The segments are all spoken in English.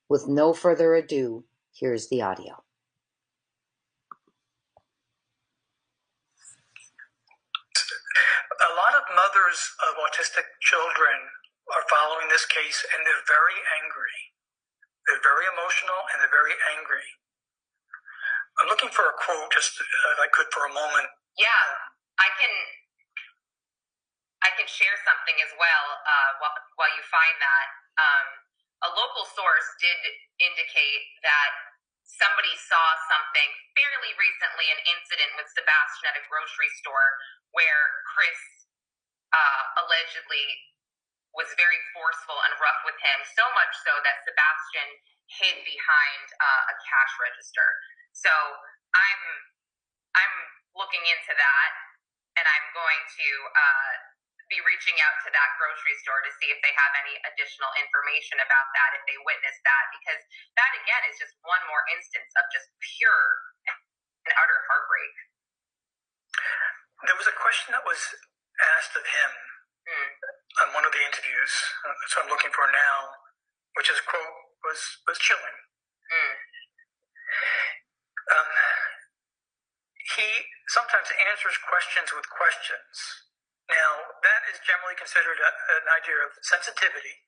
With no further ado, here's the audio. A lot of mothers of autistic children are following this case, and they're very angry. They're very emotional, and they're very angry. I'm looking for a quote, just if I could for a moment. Yeah, I can share something as well while you find that. A local source did indicate that somebody saw something fairly recently, an incident with Sebastian at a grocery store where Chris allegedly was very forceful and rough with him, so much so that Sebastian hid behind a cash register. So I'm looking into that, and I'm going to be reaching out to that grocery store to see if they have any additional information about that, if they witnessed that, because that, again, is just one more instance of just pure and utter heartbreak. There was a question that was asked of him on one of the interviews, that's what I'm looking for now, which is, quote, was chilling. He sometimes answers questions with questions. Now, that is generally considered an idea of sensitivity,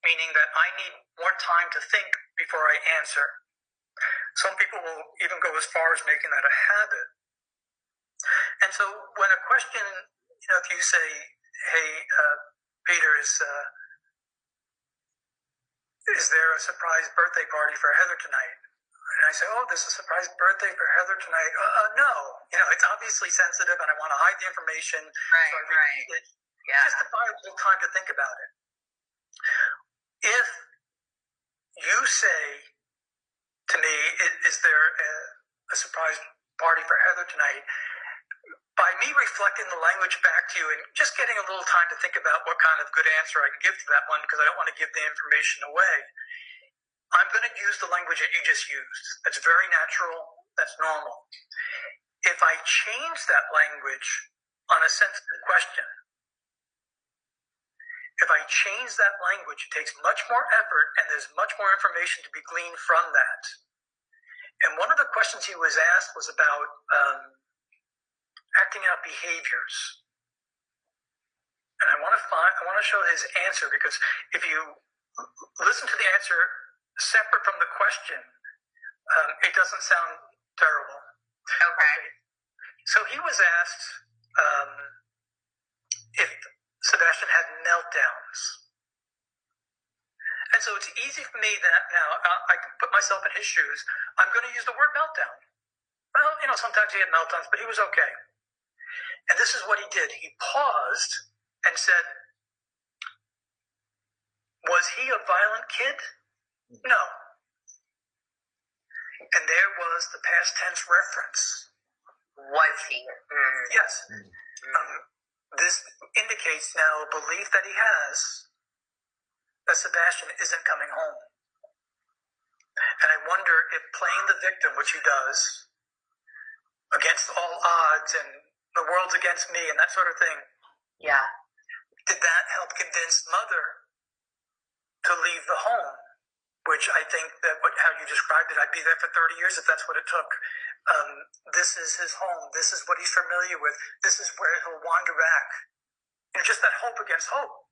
meaning that I need more time to think before I answer. Some people will even go as far as making that a habit. And so when a question, if you say, hey, Peter, is there a surprise birthday party for Heather tonight? And I say, oh, there's a surprise birthday for Heather tonight. No. It's obviously sensitive, and I want to hide the information. Right, so I repeat it. Yeah. Just to buy a little time to think about it. If you say to me, is there a surprise party for Heather tonight? By me reflecting the language back to you and just getting a little time to think about what kind of good answer I can give to that one, because I don't want to give the information away, I'm going to use the language that you just used. That's very natural. That's normal. If I change that language on a sensitive question, if I change that language, it takes much more effort, and there's much more information to be gleaned from that. And one of the questions he was asked was about acting out behaviors. And I want to show his answer, because if you listen to the answer separate from the question, it doesn't sound terrible. Okay. So he was asked if Sebastian had meltdowns. And so it's easy for me that now I can put myself in his shoes. I'm going to use the word meltdown. Well, sometimes he had meltdowns, but he was okay. And this is what he did. He paused and said, was he a violent kid? No. And there was the past tense reference. Was he? Yes. This indicates now a belief that he has that Sebastian isn't coming home. And I wonder if playing the victim, which he does, against all odds and the world's against me and that sort of thing, yeah, did that help convince mother to leave the home? Which I think that how you described it, I'd be there for 30 years if that's what it took. This is his home. This is what he's familiar with. This is where he'll wander back. Just that hope against hope.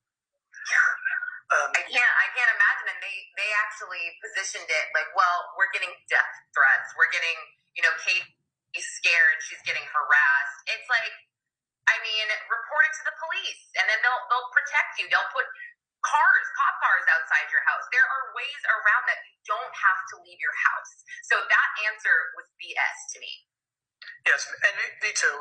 I can't imagine. And they actually positioned it like, well, we're getting death threats. We're getting, Katie's scared. She's getting harassed. It's like, report it to the police, and then they'll protect you. They'll put cop cars outside your house. There are ways around that. You don't have to leave your house. So that answer was BS to me. Yes, and me too.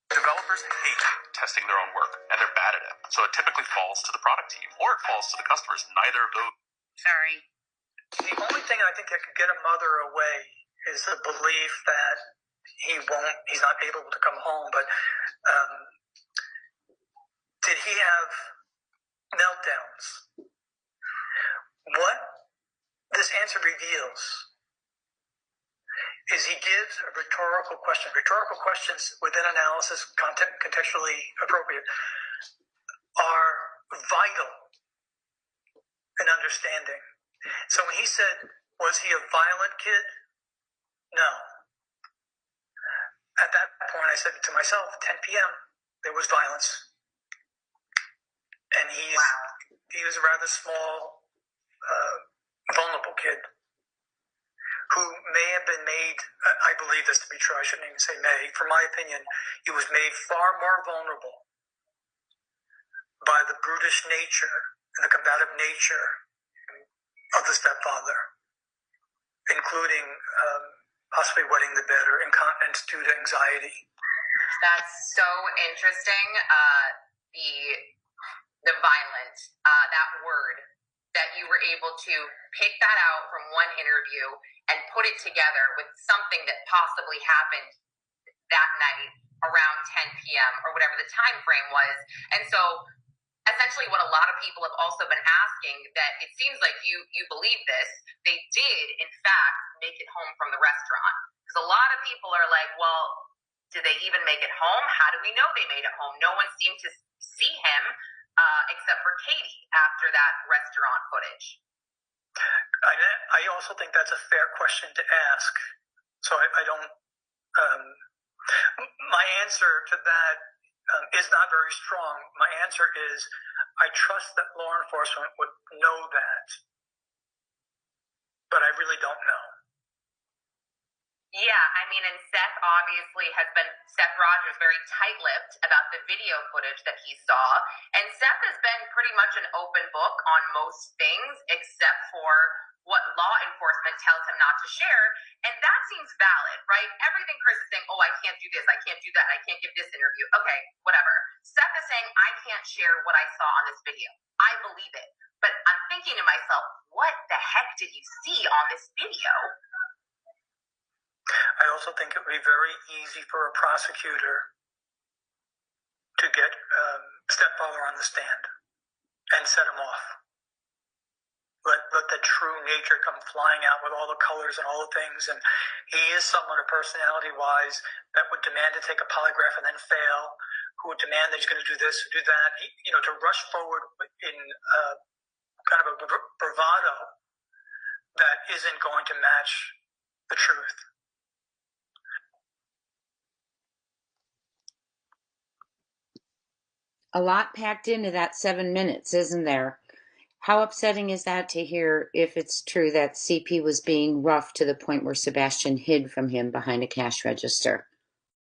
Developers hate testing their own work, and they're bad at it. So it typically falls to the product team, or it falls to the customers. Neither of those. Sorry. The only thing I think that could get a mother away is the belief that he's not able to come home. But did he have meltdowns? What this answer reveals is he gives a rhetorical question. Rhetorical questions within analysis, contextually appropriate, are vital and understanding. So when he said, was he a violent kid? No. At that point, I said to myself, 10 p.m., there was violence. And he was a rather small, vulnerable kid who may have been made, I believe this to be true, I shouldn't even say may, from my opinion, he was made far more vulnerable by the brutish nature and the combative nature of the stepfather, including possibly wetting the bed or incontinence due to anxiety. That's so interesting. The violent, that word, that you were able to pick that out from one interview and put it together with something that possibly happened that night around 10 p.m. or whatever the time frame was. And so essentially what a lot of people have also been asking, that it seems like you believe this, they did in fact make it home from the restaurant. Because a lot of people are like, well, did they even make it home? How do we know they made it home? No one seemed to see him except for Katie after that restaurant footage. I also think that's a fair question to ask. So I don't, my answer to that is not very strong. My answer is, I trust that law enforcement would know that, but I really don't know. Yeah, I mean, and Seth obviously Seth Roger is very tight-lipped about the video footage that he saw, and Seth has been pretty much an open book on most things except for what law enforcement tells him not to share, and that seems valid, right? Everything Chris is saying, oh, I can't do this, I can't do that, I can't give this interview. Okay, whatever. Seth is saying, I can't share what I saw on this video. I believe it. But I'm thinking to myself, what the heck did you see on this video? I also think it would be very easy for a prosecutor to get stepfather on the stand and set him off. Let the true nature come flying out with all the colors and all the things. And he is someone, personality-wise, that would demand to take a polygraph and then fail, who would demand that he's going to do this, do that. To rush forward in kind of a bravado that isn't going to match the truth. A lot packed into that 7 minutes, isn't there? How upsetting is that to hear, if it's true that CP was being rough to the point where Sebastian hid from him behind a cash register?